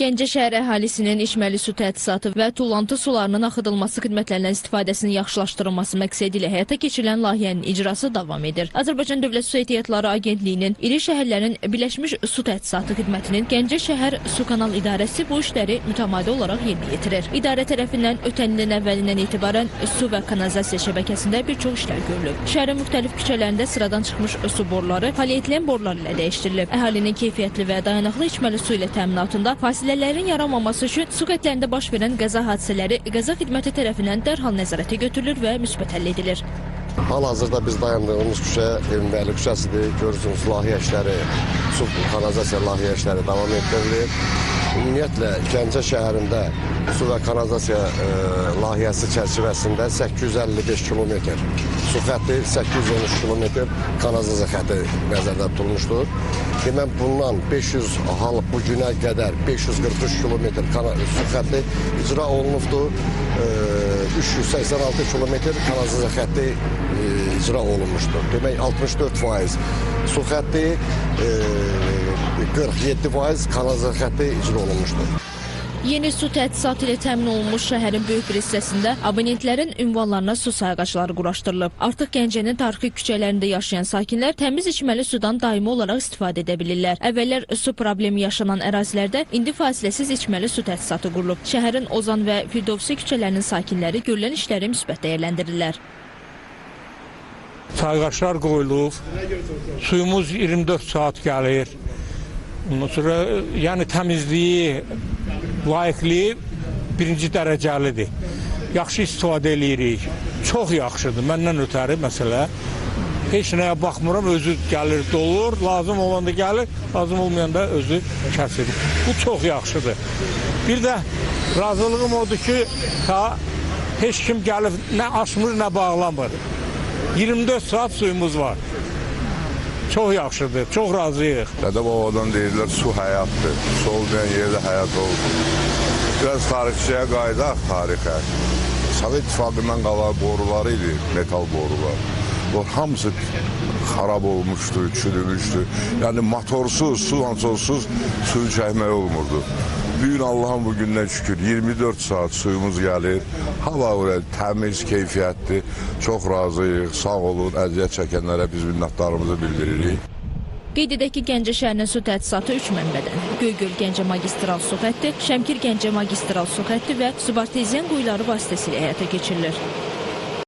Gəncə şəhər əhalisinin içməli su tədrisatı və tullantı sularının axıdılması xidmətlərindən istifadəsinin yaxşılaşdırılması məqsədi ilə həyata keçirilən layihənin icrası davam edir. Azərbaycan Dövlət Su Ehtiyatları Agentliyinin iri şəhərlərin Birləşmiş Su Tədrisatı Xidmətinin Gəncə şəhər Su Kanal İdarəsi bu işləri mütəmadi olaraq yerinə yetirir. İdarə tərəfindən ötən ilin əvvəlindən etibarən su və kanalizasiya şəbəkəsində bir çox işlər görülüb. Şəhərin müxtəlif küçələrində sıradan çıxmış su boruları polietilen borular ilə dəyişdirilib. Əhalinin keyfiyyətli və dayanıqlı içməli su ilə təminatında fasilələrin yaranmaması üçün su xəttlərində baş verən qəza hadisələri qəza xidməti tərəfindən dərhal nəzarətə götürülür və müsbət həll edilir. Hal-hazırda biz dayandığımız küçə Elmbəli küçəsidir. Görürsünüz, layihə işləri, su kanalizasiya layihə işləri davam etdirilir. Ümumiyyətlə, Gəncə şəhərində su və kanalizasiya layihəsi çərçivəsində 855 kilometr su xətti, 813 kilometr kanalizasiya xətti nəzərdə tutulmuşdur. Demək, bundan 500 bu günə qədər 543 kilometr su xətti icra olunubdur. 386 kilometr kanalizasiya xətti icra olunmuşdur. Demək, 64% su xətti, 47% kanalizasiya xətti icra olunmuşdur. Yeni su tədrisatı ilə təmin olunmuş şəhərin böyük bir hissəsində abonentlərin ünvanlarına su sayğacları quraşdırılıb. Artıq Gəncənin tarixi küçələrində yaşayan sakinlər təmiz içməli sudan daimi olaraq istifadə edə bilirlər. Əvvəllər su problemi yaşanan ərazilərdə indi fasiləsiz içməli su tədrisatı qurulub. Şəhərin Ozan və Firdovsi küçələrinin sakinləri görülən işləri müsbət dəyərləndirirlər. Sayğaclar qoyulub, suyumuz 24 saat gəlir. Ondan sonra yəni təmizliyi, layiqliyi birinci dərəcəlidir. Yaxşı istifadə edirik. Çox yaxşıdır. Məndən ötəri məsələ. Heç nəyə baxmıram, özü gəlir, dolur, lazım olanda gəlir, lazım olmayanda özü kəsir. Bu çox yaxşıdır. Bir də razılığım odur ki, heç kim gəlib nə açmır, nə bağlamır. 24 saat suyumuz var. Çox yaxşıdır, çox razıyıq. Dədə babadan deyirlər, su həyatdır. Su olmayan yerdə həyat olur. Biraz tarixçiyə qaydaq, tarixə. Sovet İttifaqından qalan boruları idi, metal borular. O hamısı xarab olmuşdu, çürümüşdü. Yəni motorsuz, suvansozsuz suyu çəkmək olmurdu. Bugün Allah'ın bugündən şükür 24 saat suyumuz gəlir. Hava oraya təmiz, keyfiyyətli. Çox razıyıq, sağ olun, əziyyət çəkənlərə biz minnətdarımızı bildiririk. Qeyd edək ki, Gəncə şəhərinin su tədrisatı 3 mənbədən Göygöl Gəncə magistral su xətti, Şəmkir Gəncə magistral su xətti və subarteziyan quyuları vasitəsilə həyata keçirilir.